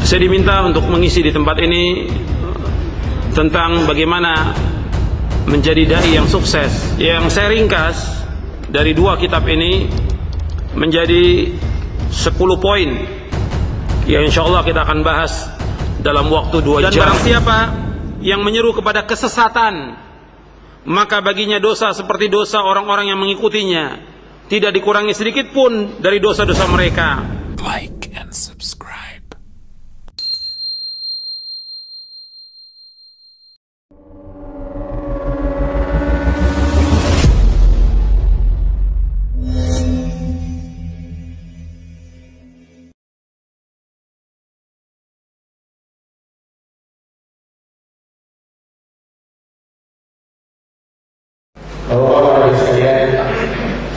Saya diminta untuk mengisi di tempat ini tentang bagaimana menjadi dai yang sukses. Yang saya ringkas dari dua kitab ini menjadi 10 poin yang insya Allah kita akan bahas dalam waktu 2 jam. Dan barang siapa yang menyeru kepada kesesatan, maka baginya dosa seperti dosa orang-orang yang mengikutinya, tidak dikurangi sedikit pun dari dosa-dosa mereka. Like and subscribe. Bapak-bapak sekalian,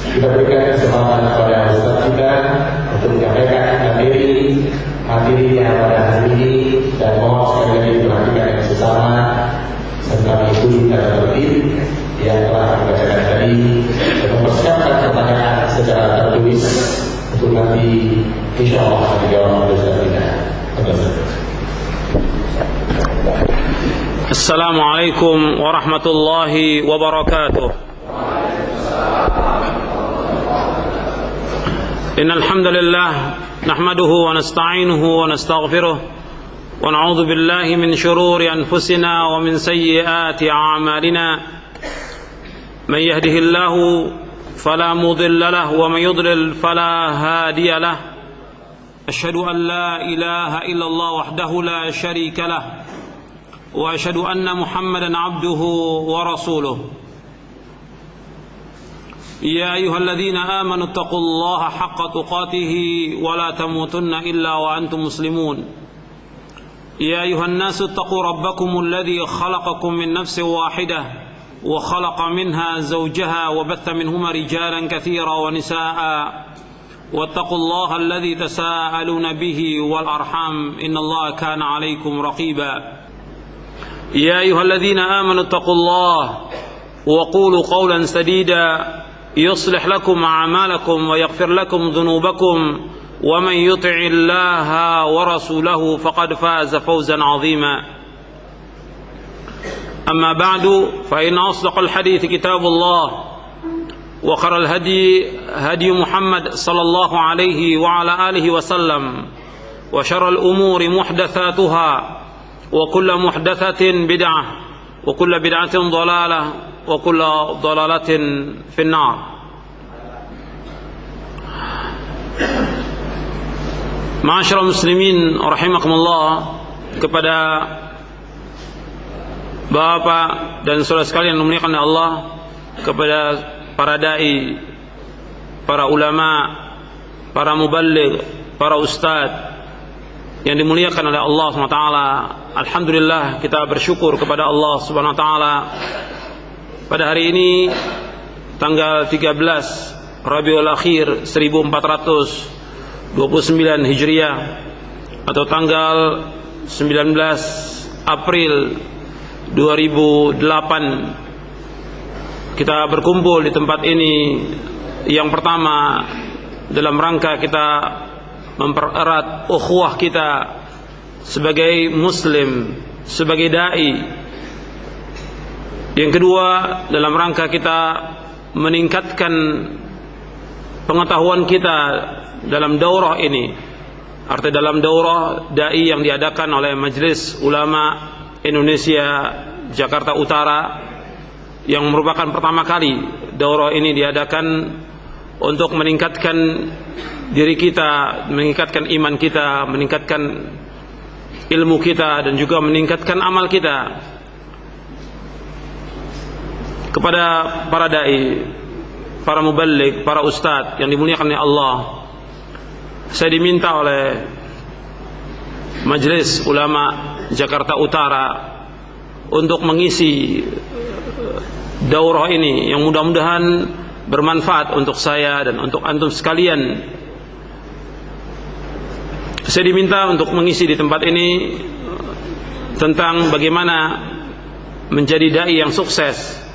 kita berikan kesempatan kepada Ustaz kita untuk menyampaikan materi yang pada hari ini, dan mohon sekali lagi diperhatikan yang sesama serta mengikuti tata tertib yang telah dibacakan tadi dan mempersiapkan pertanyaan secara tertulis untuk nanti insya Allah dijawab oleh Ustaz kita. Assalamualaikum warahmatullahi wabarakatuh. Innal hamdalillah nahmaduhu wa nasta'inuhu wa nastaghfiruh wa na'udzu billahi min shururi anfusina wa min sayyiati a'malina. Man yahdihillahu fala mudilla lahu wa man yudlil fala hadiya lahu. Asyhadu an la ilaha illallah wahdahu la syarika lahu wa asyhadu anna Muhammadan abduhu wa rasuluh. Ya ayyuhalladzina amanu taqullaha haqqa tuqatih wa la tamutunna illa wa antum muslimun. Ya ayyuhan nasu taqu rabbakumul ladzi khalaqakum min nafsin wahidah wa khalaqa minha zawjaha wa batha minhuma rijalan katsiran wa nisaa'a wattaqullaha alladzi tasaaluna bihi wal arham innallaha kana 'alaykum raqiba. يا أيها الذين آمنوا اتقوا الله وقولوا قولا سديدا يصلح لكم أعمالكم ويغفر لكم ذنوبكم ومن يطع الله ورسوله فقد فاز فوزا عظيما. أما بعد فإن أصدق الحديث كتاب الله وخير الهدي هدي محمد صلى الله عليه وعلى آله وسلم وشر الأمور محدثاتها وكل محدثة بدعة وكل بدعة ضلالة وكل ضلالة في النار. Ma'asyiral muslimin rahimakumullah, kepada Bapak dan saudara sekalian yang dimuliakan oleh Allah, kepada para dai, para ulama, para muballigh, para ustadz yang dimuliakan oleh Allah SWT. Alhamdulillah, kita bersyukur kepada Allah SWT pada hari ini tanggal 13 Rabiul Akhir 1429 Hijriah atau tanggal 19 April 2008. Kita berkumpul di tempat ini yang pertama dalam rangka kita mempererat ukhuwah kita sebagai muslim, sebagai dai. Yang kedua, dalam rangka kita meningkatkan pengetahuan kita dalam daurah ini. Artinya dalam daurah dai yang diadakan oleh Majelis Ulama Indonesia Jakarta Utara, yang merupakan pertama kali daurah ini diadakan untuk meningkatkan diri kita, meningkatkan iman kita, meningkatkan ilmu kita, dan juga meningkatkan amal kita. Kepada para dai, para muballigh, para ustadz yang dimuliakan oleh Allah, saya diminta oleh Majelis Ulama Jakarta Utara untuk mengisi daurah ini yang mudah-mudahan bermanfaat untuk saya dan untuk antum sekalian. Saya diminta untuk mengisi di tempat ini tentang bagaimana menjadi dai yang sukses.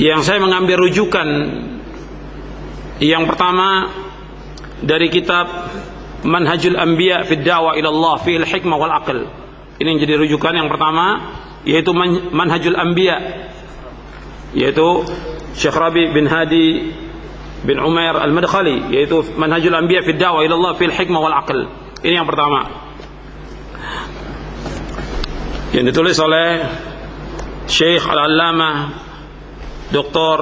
Yang saya mengambil rujukan yang pertama dari kitab Manhajul Anbiya fi Da'wah ila Allah fi al-Hikmah wal Aql. Ini yang jadi rujukan yang pertama, yaitu Manhajul Anbiya, yaitu Syekh Rabi bin Hadi bin Umair Al-Madkhali, yaitu Manhajul Anbiya fi Da'wah ila Allah fi al-Hikmah wal Aql. Ini yang pertama, yang ditulis oleh Syekh Al-Allamah Dr.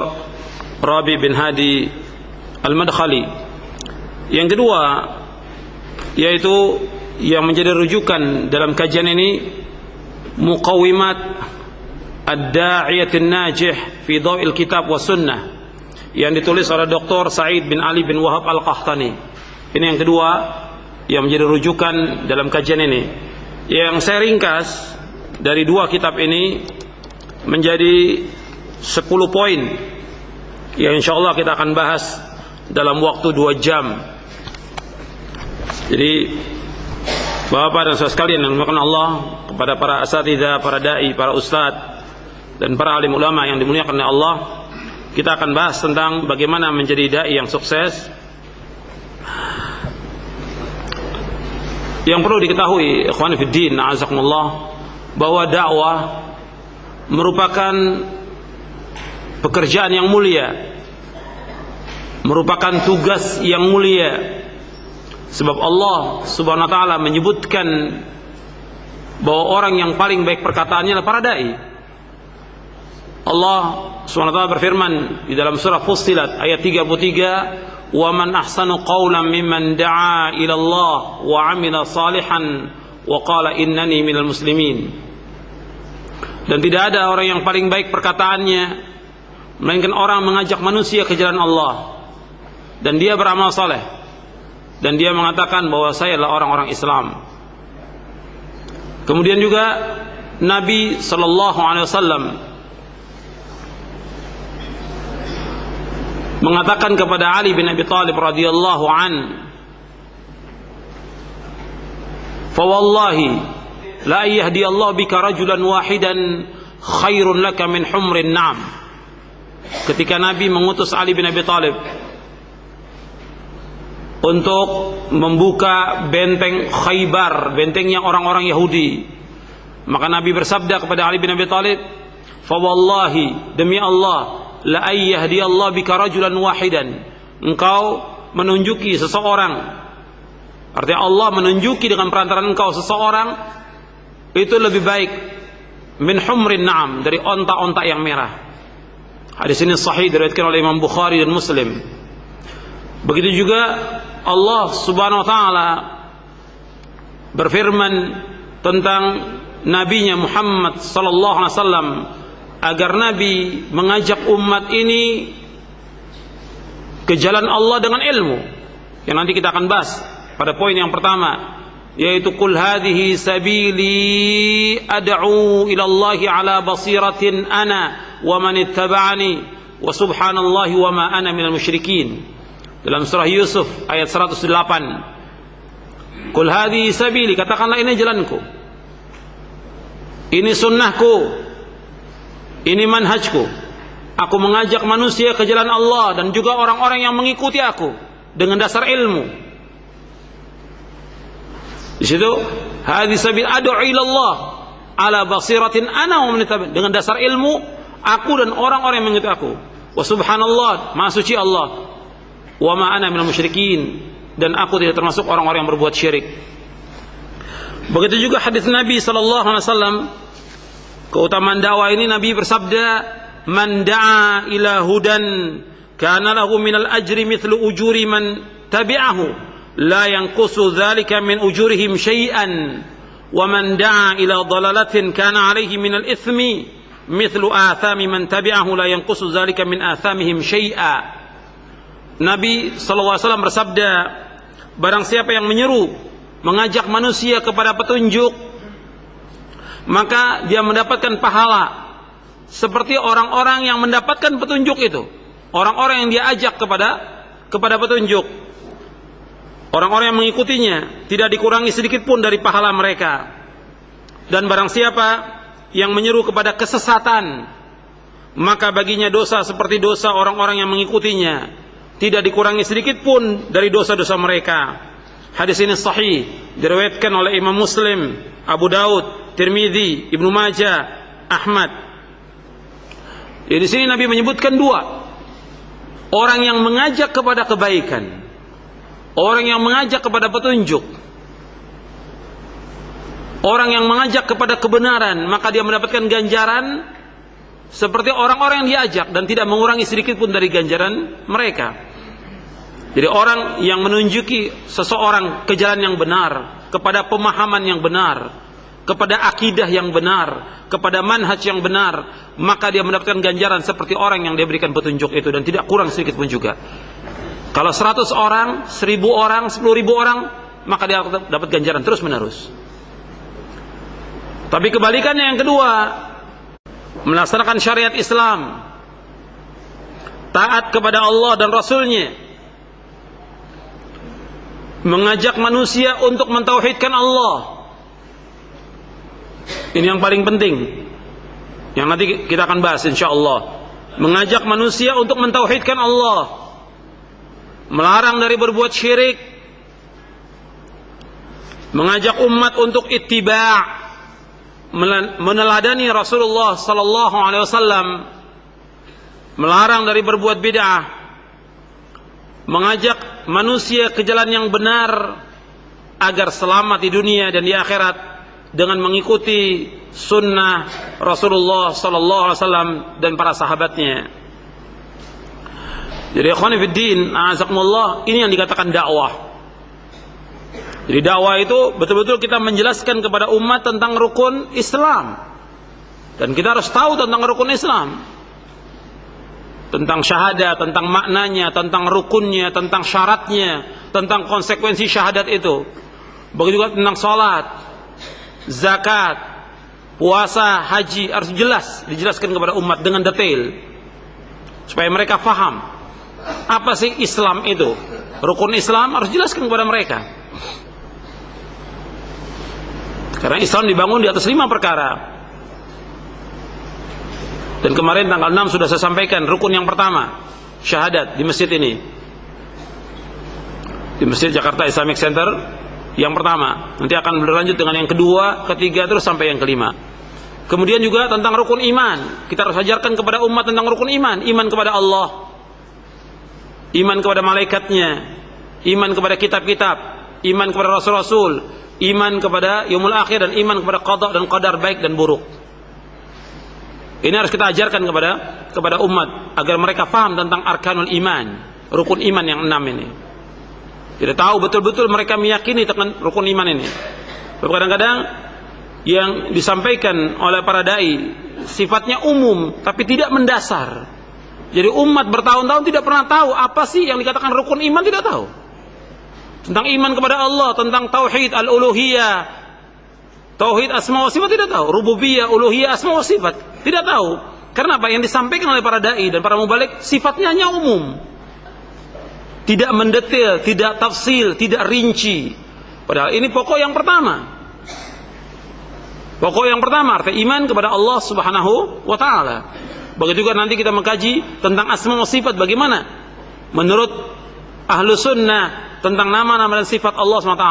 Rabi bin Hadi Al-Madkhali. Yang kedua, yaitu yang menjadi rujukan dalam kajian ini, Muqawimat Ad-Da'iyatin Najih fi Dhaw'il Kitab wa Sunnah, yang ditulis oleh Dr. Sa'id bin Ali bin Wahab Al-Qahtani. Ini yang kedua yang menjadi rujukan dalam kajian ini. Yang saya ringkas dari dua kitab ini menjadi 10 poin yang insyaallah kita akan bahas dalam waktu 2 jam. Jadi Bapak dan saudara sekalian yang dimuliakan Allah, kepada para asatidzah, para dai, para ustadz dan para alim ulama yang dimuliakan oleh Allah, kita akan bahas tentang bagaimana menjadi dai yang sukses. Yang perlu diketahui ikhwan fiddin, a'azakumullah, bahwa dakwah merupakan pekerjaan yang mulia, merupakan tugas yang mulia. Sebab Allah subhanahu wa ta'ala menyebutkan bahwa orang yang paling baik perkataannya adalah para da'i. Allah subhanahu wa ta'ala berfirman di dalam surah Fussilat ayat 33, "Wa man ahsanu qawlan mimman da'a ila Allah wa 'amila salihan wa qala innani minal muslimin." Dan tidak ada orang yang paling baik perkataannya melainkan orang mengajak manusia ke jalan Allah dan dia beramal saleh dan dia mengatakan bahwa saya adalah orang-orang Islam. Kemudian juga Nabi sallallahu alaihi wasallam mengatakan kepada Ali bin Abi Thalib radhiyallahu an, "Fa wallahi la yahdi Allah bika rajulan wahidan khairun laka min humrin na'am." Ketika Nabi mengutus Ali bin Abi Thalib untuk membuka benteng Khaybar, bentengnya orang-orang Yahudi, maka Nabi bersabda kepada Ali bin Abi Thalib, "Fa wallahi, demi Allah, la ayyahdi Allah bika rajulan wahidan." Engkau menunjuki seseorang, artinya Allah menunjuki dengan perantaraan engkau seseorang, itu lebih baik min humrin na'am, dari onta-onta yang merah. Hadis ini sahih diriwayatkan oleh Imam Bukhari dan Muslim. Begitu juga Allah subhanahu wa ta'ala berfirman tentang nabinya Muhammad sallallahu alaihi wasallam agar Nabi mengajak umat ini ke jalan Allah dengan ilmu, yang nanti kita akan bahas pada poin yang pertama, yaitu qul hadhihi sabili ad'u ila Allahi ala basiratin ana wa man ittaba'ani wa subhanallahi wa ma ana minal musyrikin. Dalam surah Yusuf ayat 108, qul hadhihi sabili, katakanlah ini jalanku, ini sunnahku, ini manhajku. Aku mengajak manusia ke jalan Allah dan juga orang-orang yang mengikuti aku dengan dasar ilmu. Di situ hadhihi sabil ad'u ila Allah ala basiratin ana wa man ittaba'ani, dengan dasar ilmu aku dan orang-orang yang mengikuti aku. Wa subhanallah, maha suci Allah. Wa ma ana minal musyrikin, dan aku tidak termasuk orang-orang yang berbuat syirik. Begitu juga hadis Nabi sallallahu alaihi wasallam, keutamaan dakwah ini Nabi bersabda, "Man da'a ila hudan kana lahu minal ajri mithlu ujuri man tabi'ahu la yanqusu dzalika min ujurihim syai'an wa man da'a ila dhalalatin kana 'alaihi minal ithmi mithlu athami man tabi'ahu la yanqusu dzalika min athamihim syai'a." Nabi SAW bersabda, barang siapa yang menyeru, mengajak manusia kepada petunjuk, maka dia mendapatkan pahala seperti orang-orang yang mendapatkan petunjuk itu. Orang-orang yang dia ajak kepada petunjuk, orang-orang yang mengikutinya, tidak dikurangi sedikit pun dari pahala mereka. Dan barang siapa yang menyeru kepada kesesatan, maka baginya dosa seperti dosa orang-orang yang mengikutinya, tidak dikurangi sedikit pun dari dosa-dosa mereka. Hadis ini sahih, diriwayatkan oleh Imam Muslim, Abu Daud, Tirmidzi, Ibnu Majah, Ahmad. Di sini Nabi menyebutkan dua. Orang yang mengajak kepada kebaikan, orang yang mengajak kepada petunjuk, orang yang mengajak kepada kebenaran, maka dia mendapatkan ganjaran seperti orang-orang yang diajak dan tidak mengurangi sedikit pun dari ganjaran mereka. Jadi orang yang menunjuki seseorang ke jalan yang benar, kepada pemahaman yang benar, kepada akidah yang benar, kepada manhaj yang benar, maka dia mendapatkan ganjaran seperti orang yang dia berikan petunjuk itu dan tidak kurang sedikit pun juga. Kalau 100 orang, 1000 orang, 10.000 orang, maka dia dapat ganjaran terus menerus. Tapi kebalikannya yang kedua, melaksanakan syariat Islam, taat kepada Allah dan Rasulnya, mengajak manusia untuk mentauhidkan Allah. Ini yang paling penting, yang nanti kita akan bahas insyaallah. Mengajak manusia untuk mentauhidkan Allah, melarang dari berbuat syirik, mengajak umat untuk ittiba', meneladani Rasulullah sallallahu alaihi wasallam, melarang dari berbuat bid'ah, mengajak manusia ke jalan yang benar agar selamat di dunia dan di akhirat dengan mengikuti sunnah Rasulullah sallallahu alaihi wasallam dan para sahabatnya. Jadi ikhwan fiddin, a'azakumullah, ini yang dikatakan dakwah. Jadi dakwah itu betul-betul kita menjelaskan kepada umat tentang rukun Islam. Dan kita harus tahu tentang rukun Islam, tentang syahadat, tentang maknanya, tentang rukunnya, tentang syaratnya, tentang konsekuensi syahadat itu. Begitu juga tentang salat, zakat, puasa, haji, harus jelas dijelaskan kepada umat dengan detail supaya mereka faham apa sih Islam itu. Rukun Islam harus jelaskan kepada mereka, karena Islam dibangun di atas 5 perkara. Dan kemarin tanggal 6 sudah saya sampaikan rukun yang pertama, syahadat, di masjid ini, di Masjid Jakarta Islamic Center, yang pertama. Nanti akan berlanjut dengan yang kedua, ketiga, terus sampai yang kelima. Kemudian juga tentang rukun iman, kita harus ajarkan kepada umat tentang rukun iman. Iman kepada Allah, iman kepada malaikatnya, iman kepada kitab-kitab, iman kepada rasul-rasul, iman kepada yaumul akhir, dan iman kepada qada dan qadar baik dan buruk. Ini harus kita ajarkan kepada umat agar mereka faham tentang arkanul iman, rukun iman yang 6 ini. Jadi tahu betul-betul mereka meyakini tentang rukun iman ini. Kadang-kadang yang disampaikan oleh para dai sifatnya umum tapi tidak mendasar. Jadi umat bertahun-tahun tidak pernah tahu apa sih yang dikatakan rukun iman, tidak tahu. Tentang iman kepada Allah, tentang tauhid al-uluhiyah, tauhid asma wa sifat tidak tahu, rububiyah, uluhiyah, asma wa sifat tidak tahu. Karena apa? Yang disampaikan oleh para dai dan para mubalik sifatnya hanya umum, tidak mendetail, tidak tafsil, tidak rinci. Padahal ini pokok yang pertama. Pokok yang pertama, arti iman kepada Allah Subhanahu wa taala. Begitu juga nanti kita mengkaji tentang asma wa sifat, bagaimana menurut ahlu sunnah tentang nama-nama dan sifat Allah SWT.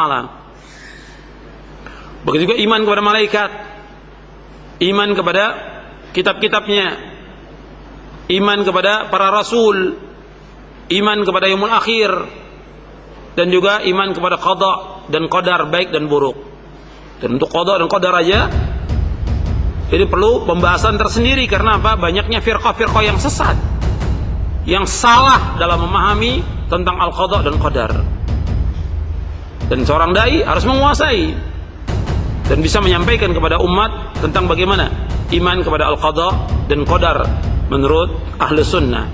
Begitu juga iman kepada malaikat, iman kepada kitab-kitabnya, iman kepada para rasul, iman kepada yaumul akhir, dan juga iman kepada qada dan qadar baik dan buruk. Dan untuk qada dan qadar aja ini perlu pembahasan tersendiri. Karena apa? Banyaknya firqah-firqah yang sesat, yang salah dalam memahami tentang al-qada dan qadar. Dan seorang dai harus menguasai dan bisa menyampaikan kepada umat tentang bagaimana iman kepada al-qada dan qadar menurut ahli sunnah.